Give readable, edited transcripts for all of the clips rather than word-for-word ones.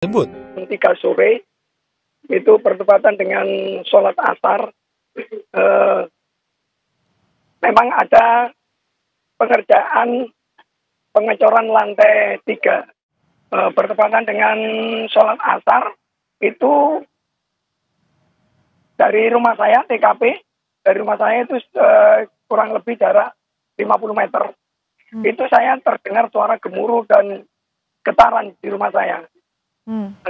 tersebut. 3 sore itu bertepatan dengan sholat asar. Memang ada pengerjaan pengecoran lantai 3. Bertepatan dengan sholat asar itu dari rumah saya TKP, dari rumah saya itu kurang lebih jarak 50 meter. Itu saya terdengar suara gemuruh dan getaran di rumah saya.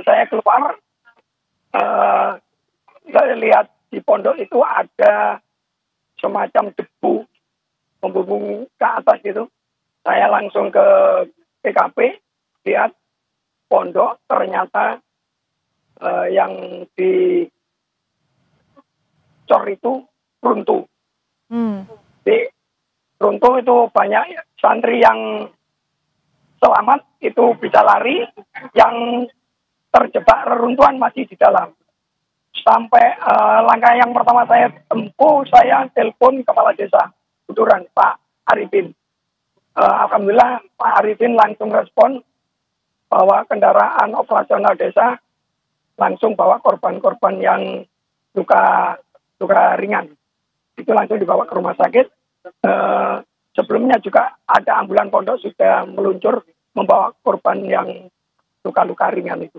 Saya keluar, saya lihat di pondok itu ada semacam debu membumbung ke atas gitu. Saya langsung ke TKP, lihat pondok ternyata yang di cor itu runtuh. Di runtuh itu banyak santri yang selamat itu bisa lari, yang terjebak reruntuhan masih di dalam. Sampai langkah yang pertama saya tempuh, saya telepon kepala desa Buturan, Pak Arifin. Alhamdulillah Pak Arifin langsung respon bahwa kendaraan operasional desa langsung bawa korban-korban yang luka ringan. Itu langsung dibawa ke rumah sakit. Sebelumnya juga ada ambulan pondok sudah meluncur membawa korban yang luka-luka ringan itu.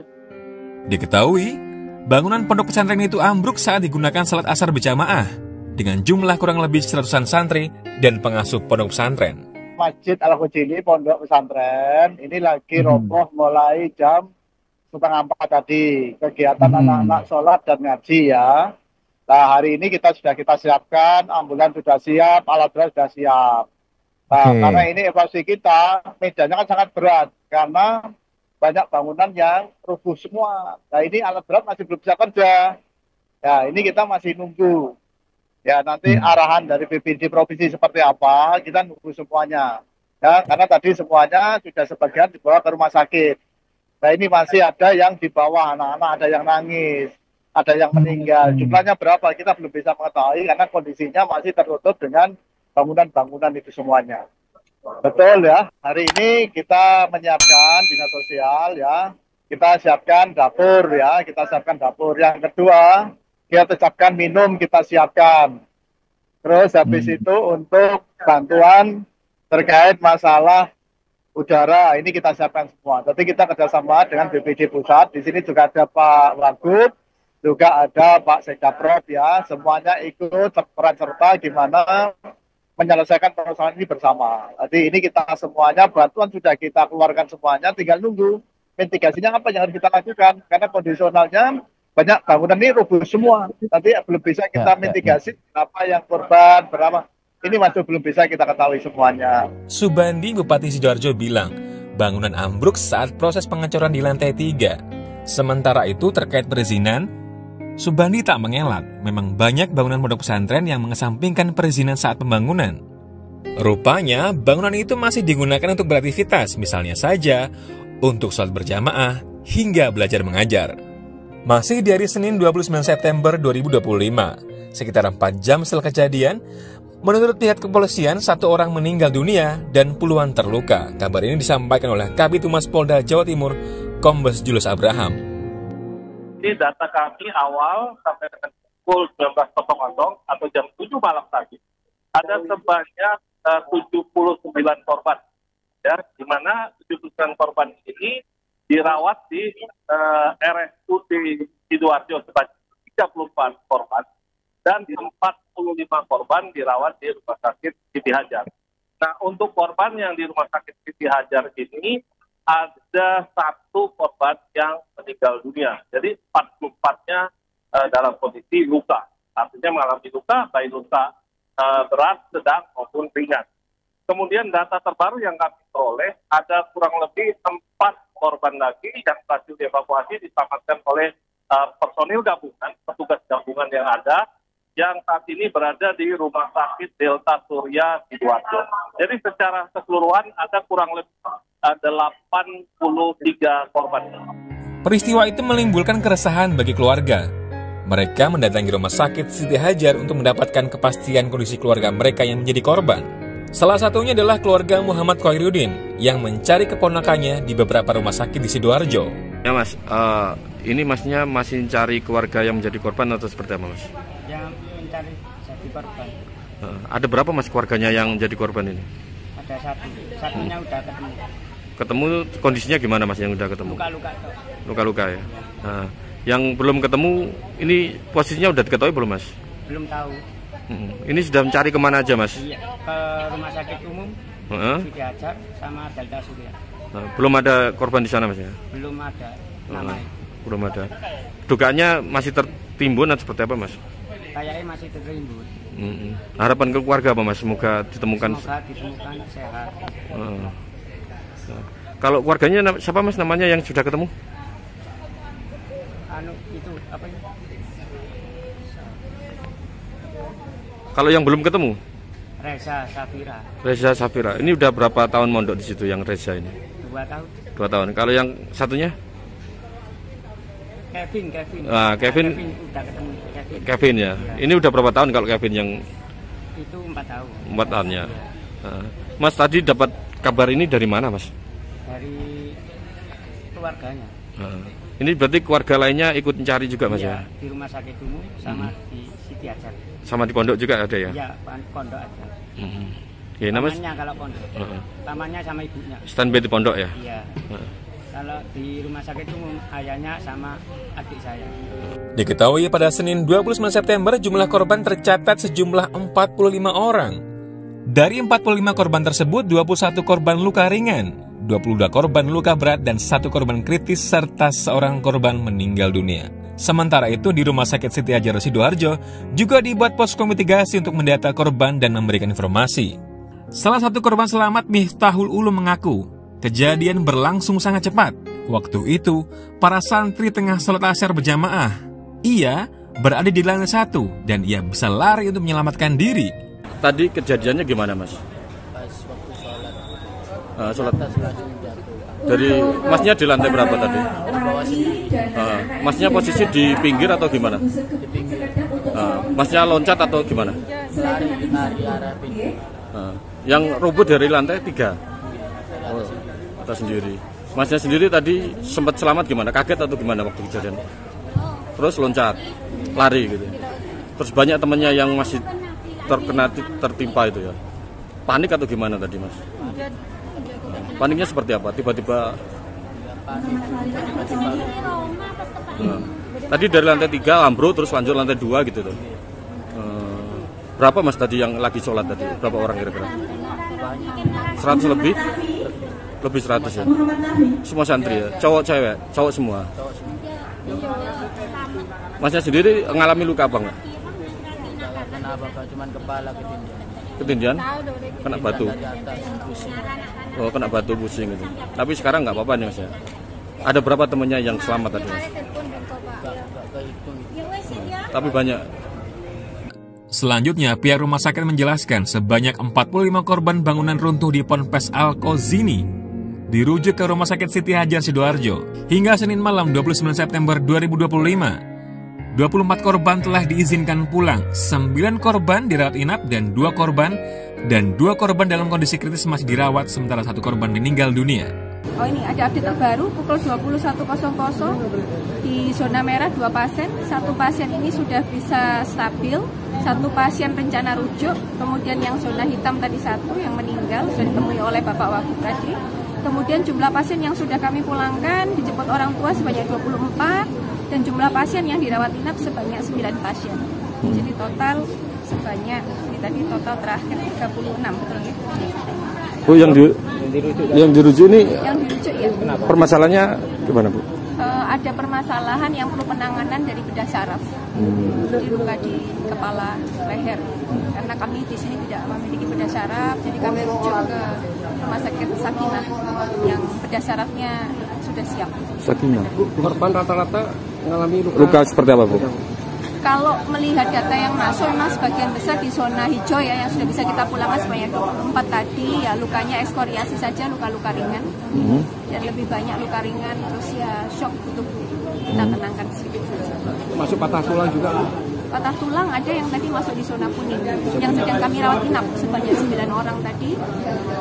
Diketahui, bangunan pondok pesantren itu ambruk saat digunakan salat asar berjamaah dengan jumlah kurang lebih 100-an santri dan pengasuh pondok pesantren. Masjid Al-Hujini pondok pesantren ini lagi roboh mulai jam 3:30 tadi. Kegiatan anak-anak sholat dan ngaji ya. Nah, hari ini kita siapkan, ambulan sudah siap, alat berat sudah siap. Nah, karena ini evakuasi kita, medannya kan sangat berat karena banyak bangunan yang rubuh semua. Nah, ini alat berat masih belum bisa kerja. Ya, ini kita masih nunggu. Ya, nanti arahan dari BPD provinsi seperti apa, kita nunggu semuanya. Ya, karena tadi semuanya sudah sebagian dibawa ke rumah sakit. Nah, ini masih ada yang di bawah, anak-anak ada yang nangis, ada yang meninggal. Jumlahnya berapa kita belum bisa mengetahui karena kondisinya masih tertutup dengan bangunan-bangunan itu semuanya. Betul ya, hari ini kita menyiapkan dinas sosial ya, kita siapkan dapur ya, Yang kedua, kita siapkan minum, kita siapkan. Terus habis itu untuk bantuan terkait masalah udara, ini kita siapkan semua. Jadi kita kerjasama dengan BPD Pusat, di sini juga ada Pak Wagub, juga ada Pak Sekdaprod ya, semuanya ikut peran serta gimana menyelesaikan persoalan ini bersama. Jadi ini kita semuanya, bantuan sudah kita keluarkan semuanya, tinggal nunggu mitigasinya apa yang harus kita lakukan. Karena kondisionalnya banyak bangunan ini rubuh semua. Nanti belum bisa kita mitigasi berapa yang korban, berapa. Ini masih belum bisa kita ketahui semuanya. Subandi Bupati Sidoarjo bilang, bangunan ambruk saat proses pengecoran di lantai 3. Sementara itu terkait perizinan, Subandi tak mengelak, memang banyak bangunan pondok pesantren yang mengesampingkan perizinan saat pembangunan. Rupanya, bangunan itu masih digunakan untuk beraktivitas, misalnya saja untuk sholat berjamaah hingga belajar mengajar. Masih di hari Senin 29 September 2025, sekitar 4 jam setelah kejadian, menurut pihak kepolisian, 1 orang meninggal dunia dan puluhan terluka. Kabar ini disampaikan oleh Kabid Humas Polda Jawa Timur, Kombes Julius Abraham. Jadi data kami awal sampai dengan pukul 19.00 atau jam 7 malam tadi, ada sebanyak 79 korban. Ya, di mana 79 korban ini dirawat di RSUD Sidoarjo sebanyak 34 korban dan 45 korban dirawat di Rumah Sakit Siti Hajar. Nah, untuk korban yang di Rumah Sakit Siti Hajar ini ada 1 korban yang meninggal dunia. Jadi 44-nya dalam kondisi luka. Artinya mengalami luka, baik luka berat, sedang maupun ringan. Kemudian data terbaru yang kami peroleh, ada kurang lebih 4 korban lagi yang berhasil dievakuasi diselamatkan oleh personil gabungan, petugas gabungan yang ada, yang saat ini berada di Rumah Sakit Delta Surya Sidoarjo. Jadi secara keseluruhan ada kurang lebih 83 korban. Peristiwa itu menimbulkan keresahan bagi keluarga. Mereka mendatangi Rumah Sakit Siti Hajar untuk mendapatkan kepastian kondisi keluarga mereka yang menjadi korban. Salah satunya adalah keluarga Muhammad Khairuddin yang mencari keponakannya di beberapa rumah sakit di Sidoarjo. Ya Mas, ini Masnya masih cari keluarga yang menjadi korban atau seperti apa Mas? Yang mencari jadi korban. Ada berapa Mas keluarganya yang jadi korban ini? Ada satunya udah ketemu. Ketemu kondisinya gimana Mas yang udah ketemu? Luka-luka. Luka-luka ya. Nah, yang belum ketemu ini posisinya udah diketahui belum Mas? Belum tahu. Ini sudah mencari kemana aja Mas? Iya, ke rumah sakit umum, diajak sama Delta Surya. Nah, belum ada korban di sana Mas ya? Belum ada namanya. Belum ada. Dugaannya masih tertimbun atau seperti apa Mas? Kayaknya masih tertimbun. Harapan ke keluarga apa Mas? Semoga ditemukan. Semoga ditemukan sehat. Nah, kalau keluarganya siapa Mas namanya yang sudah ketemu? Itu apa ini? Kalau yang belum ketemu? Reza Safira. Reza Safira. Ini udah berapa tahun mondok di situ yang Reza ini? 2 tahun. 2 tahun. Kalau yang satunya? Kevin. Kevin udah ketemu. Kevin ya. Ini udah berapa tahun kalau Kevin yang? Itu 4 tahun. 4 tahun ya. Mas tadi dapat kabar ini dari mana Mas? Dari keluarganya. Ini berarti keluarga lainnya ikut mencari juga Mas ya? Di rumah sakit umum sama di Siti Hajar. Sama di pondok juga ada ya? Iya, pondok aja. Ya, Tamannya kalau pondok. Tamannya sama ibunya. Standby di pondok ya? Iya. Kalau di rumah sakit umum ayahnya sama adik saya. Diketahui pada Senin 29 September jumlah korban tercatat sejumlah 45 orang. Dari 45 korban tersebut, 21 korban luka ringan, 22 korban luka berat, dan 1 korban kritis, serta seorang korban meninggal dunia. Sementara itu, di Rumah Sakit Siti Hajar Sidoarjo juga dibuat posko mitigasi untuk mendata korban dan memberikan informasi. Salah satu korban selamat, Miftahul Ulum, mengaku kejadian berlangsung sangat cepat. Waktu itu, para santri tengah sholat asyar berjamaah. Ia berada di lantai 1 dan ia bisa lari untuk menyelamatkan diri. Tadi kejadiannya gimana Mas? Pas waktu sholat. Sholat. Dari Masnya di lantai berapa tadi? Bawah sini. Masnya posisi di pinggir atau gimana? Di pinggir. Masnya loncat atau gimana? Lari arah pinggir. Yang rubuh dari lantai 3? Atas sendiri. Masnya sendiri tadi sempat selamat gimana? Kaget atau gimana waktu kejadian? Terus loncat, lari gitu. Terus banyak temannya yang masih tertimpa itu ya. Panik atau gimana tadi Mas? Paniknya seperti apa? Tiba-tiba. Tadi dari lantai 3 ambruk terus lanjut lantai 2 gitu tuh. Berapa Mas tadi yang lagi sholat tadi? Berapa orang kira-kira? 100 lebih? Lebih 100 ya? Semua santri ya? Cowok cewek? Cowok semua? Masnya sendiri ngalami luka apa enggak? Kenapa? Cuman kepala ketindihan. Ketindihan? Kena batu? Oh, kena batu pusing gitu. Tapi sekarang nggak apa-apa nih Mas ya? Ada berapa temennya yang selamat tadi Mas? Tapi banyak. Selanjutnya, pihak rumah sakit menjelaskan sebanyak 45 korban bangunan runtuh di Ponpes Al-Kozini dirujuk ke Rumah Sakit Siti Hajar Sidoarjo. Hingga Senin malam 29 September 2025, 24 korban telah diizinkan pulang, 9 korban dirawat inap dan 2 korban dalam kondisi kritis masih dirawat, sementara 1 korban meninggal dunia. Oh, ini ada update terbaru pukul 21.00 di zona merah 2 pasien. 1 pasien ini sudah bisa stabil, 1 pasien rencana rujuk, kemudian yang zona hitam tadi 1 yang meninggal sudah ditemui oleh Bapak Wagub tadi. Kemudian jumlah pasien yang sudah kami pulangkan dijemput orang tua sebanyak 24 dan jumlah pasien yang dirawat inap sebanyak 9 pasien. Jadi total sebanyak ini tadi total terakhir 36, betul ya? Bu, yang dirujuk ini ya. Permasalahannya gimana Bu? Ada permasalahan yang perlu penanganan dari bedah saraf. Jadi luka di kepala, leher. Karena kami di sini tidak memiliki bedah saraf, jadi kami rujuk ke Rumah Sakit Sakinah yang bedah sarafnya sudah siap. Sakinah. Korban rata-rata mengalami luka seperti apa Bu? Kalau melihat data yang masuk, memang sebagian besar di zona hijau ya, yang sudah bisa kita pulangkan sebanyak 24 tadi, ya lukanya ekskoriasi saja, luka-luka ringan. Dan lebih banyak luka ringan, terus ya shock butuh kita tenangkan sedikit saja. Masuk patah tulang juga? Patah tulang ada yang tadi masuk di zona kuning, yang sedang kami rawat inap sebanyak 9 orang tadi.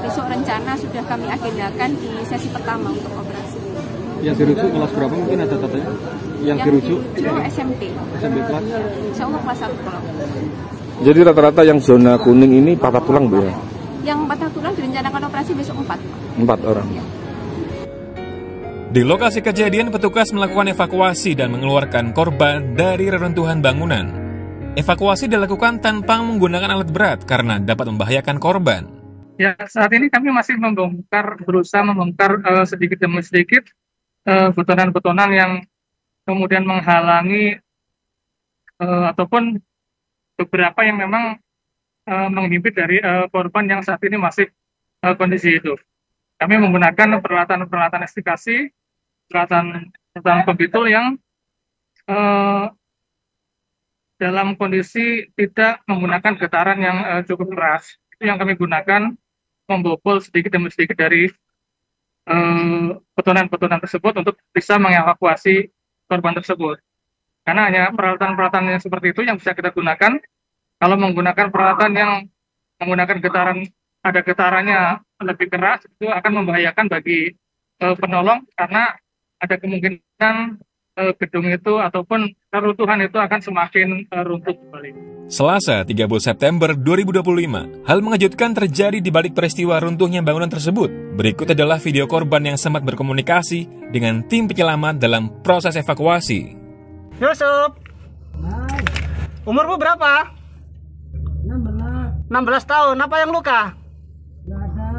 Besok rencana sudah kami agendakan di sesi pertama untuk operasi. Yang dirujuk kelas berapa mungkin ada katanya? Yang dirujuk itu SMP. SMP kelas? Insya Allah kelas 1 kalau. Jadi rata-rata yang zona kuning ini patah tulang, Bu ya? Yang patah tulang direncanakan operasi besok 4. 4 orang. Ya. Di lokasi kejadian, petugas melakukan evakuasi dan mengeluarkan korban dari reruntuhan bangunan. Evakuasi dilakukan tanpa menggunakan alat berat karena dapat membahayakan korban. Ya, saat ini kami masih berusaha membongkar sedikit demi sedikit betonan-betonan yang kemudian menghalangi ataupun beberapa yang memang menghimpit dari korban yang saat ini masih kondisi hidup. Kami menggunakan peralatan investigasi, peralatan pembitul yang dalam kondisi tidak menggunakan getaran yang cukup keras. Itu yang kami gunakan membobol sedikit demi sedikit dari betonan-betonan tersebut untuk bisa mengevakuasi korban tersebut. Karena hanya peralatan-peralatan yang seperti itu yang bisa kita gunakan. Kalau menggunakan peralatan yang menggunakan ada getarannya lebih keras, itu akan membahayakan bagi penolong karena ada kemungkinan gedung itu ataupun reruntuhan itu akan semakin runtuh kembali. Selasa 30 September 2025, hal mengejutkan terjadi di balik peristiwa runtuhnya bangunan tersebut. Berikut adalah video korban yang sempat berkomunikasi dengan tim penyelamat dalam proses evakuasi. Yusuf, umurmu berapa? 16 tahun. Apa yang luka? Nggak ada.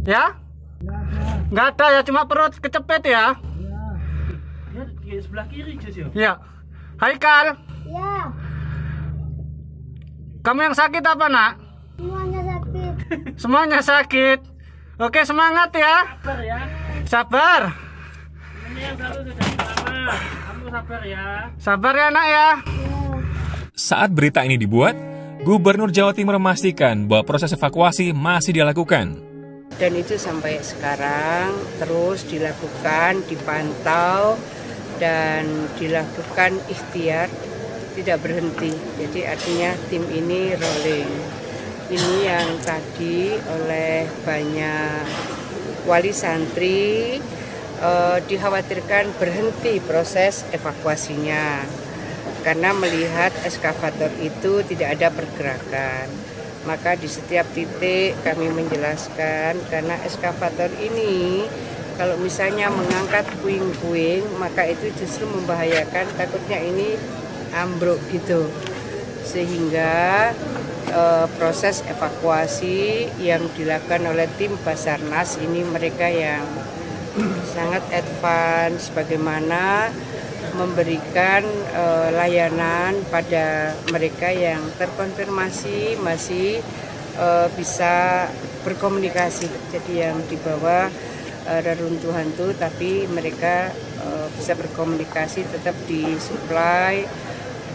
Ya? Nggak ada ya, cuma perut kecepet ya? Ya, di sebelah kiri, Jus. Ya. Haikal? Ya. Kamu yang sakit apa, Nak? Semuanya sakit. Semuanya sakit. Oke, semangat ya. Sabar ya. Sabar. Ini yang satu sudah selamat. Kamu sabar ya. Sabar ya, Nak ya. Saat berita ini dibuat, Gubernur Jawa Timur memastikan bahwa proses evakuasi masih dilakukan. Dan itu sampai sekarang terus dilakukan, dipantau, dan dilakukan ikhtiar, tidak berhenti. Jadi artinya tim ini rolling. Ini yang tadi oleh banyak wali santri dikhawatirkan berhenti proses evakuasinya. Karena melihat eskavator itu tidak ada pergerakan. Maka di setiap titik kami menjelaskan karena eskavator ini kalau misalnya mengangkat puing-puing maka itu justru membahayakan, takutnya ini ambruk gitu. Sehingga proses evakuasi yang dilakukan oleh tim Basarnas ini mereka yang sangat advance bagaimana memberikan layanan pada mereka yang terkonfirmasi masih bisa berkomunikasi. Jadi yang di bawah reruntuhan itu tapi mereka bisa berkomunikasi, tetap disuplai,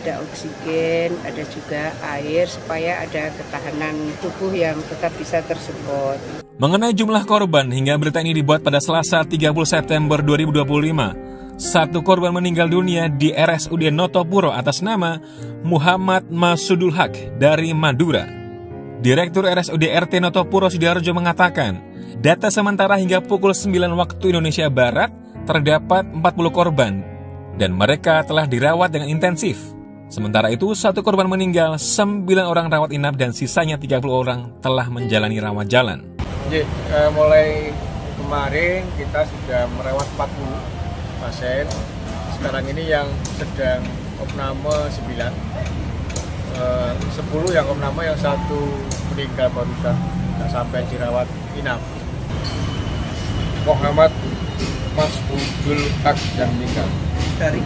ada oksigen, ada juga air supaya ada ketahanan tubuh yang tetap bisa tersupport. Mengenai jumlah korban hingga berita ini dibuat pada Selasa 30 September 2025, satu korban meninggal dunia di RSUD Notopuro atas nama Muhammad Masudul Haq dari Madura. Direktur RSUD RT Notopuro Sidoarjo mengatakan, data sementara hingga pukul 9 waktu Indonesia Barat terdapat 40 korban dan mereka telah dirawat dengan intensif. Sementara itu, satu korban meninggal, 9 orang rawat inap dan sisanya 30 orang telah menjalani rawat jalan. Mulai kemarin kita sudah merawat 40 pasien. Sekarang ini yang sedang opname 9, 10 yang opname, yang 1 meninggal barusan, tidak sampai dirawat inap. Muhammad Masudul Haq yang meninggal dari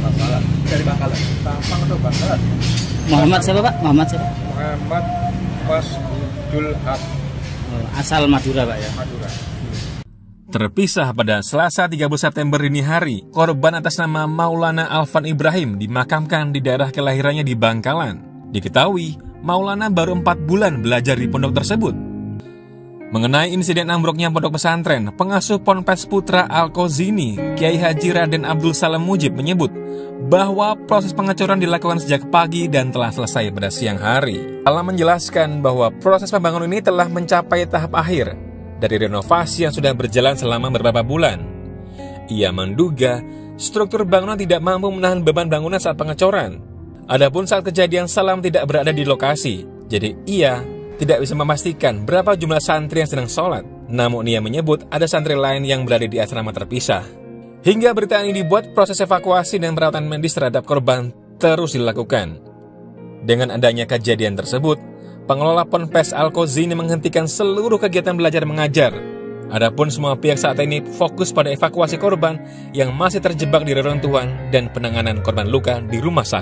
Bangkalan. Dari Bangkalan. Tampang atau Bangkalan? Muhammad siapa, Pak? Muhammad siapa? Muhammad Masudul Haq. Asal Madura, Pak ya? Madura. Terpisah pada Selasa 30 September dini hari, korban atas nama Maulana Alvan Ibrahim dimakamkan di daerah kelahirannya di Bangkalan. Diketahui, Maulana baru 4 bulan belajar di pondok tersebut. Mengenai insiden ambruknya pondok pesantren, pengasuh Ponpes Putra Al-Kozini, Kiai Haji Raden Abdul Salam Mujib menyebut bahwa proses pengecoran dilakukan sejak pagi dan telah selesai pada siang hari. Allah menjelaskan bahwa proses pembangunan ini telah mencapai tahap akhir dari renovasi yang sudah berjalan selama beberapa bulan. Ia menduga struktur bangunan tidak mampu menahan beban bangunan saat pengecoran. Adapun saat kejadian Salam tidak berada di lokasi, jadi ia tidak bisa memastikan berapa jumlah santri yang sedang sholat. Namun ia menyebut ada santri lain yang berada di asrama terpisah. Hingga berita ini dibuat, proses evakuasi dan perawatan medis terhadap korban terus dilakukan. Dengan adanya kejadian tersebut, pengelola Ponpes Al-Qazini menghentikan seluruh kegiatan belajar mengajar. Adapun semua pihak saat ini fokus pada evakuasi korban yang masih terjebak di reruntuhan dan penanganan korban luka di rumah sakit.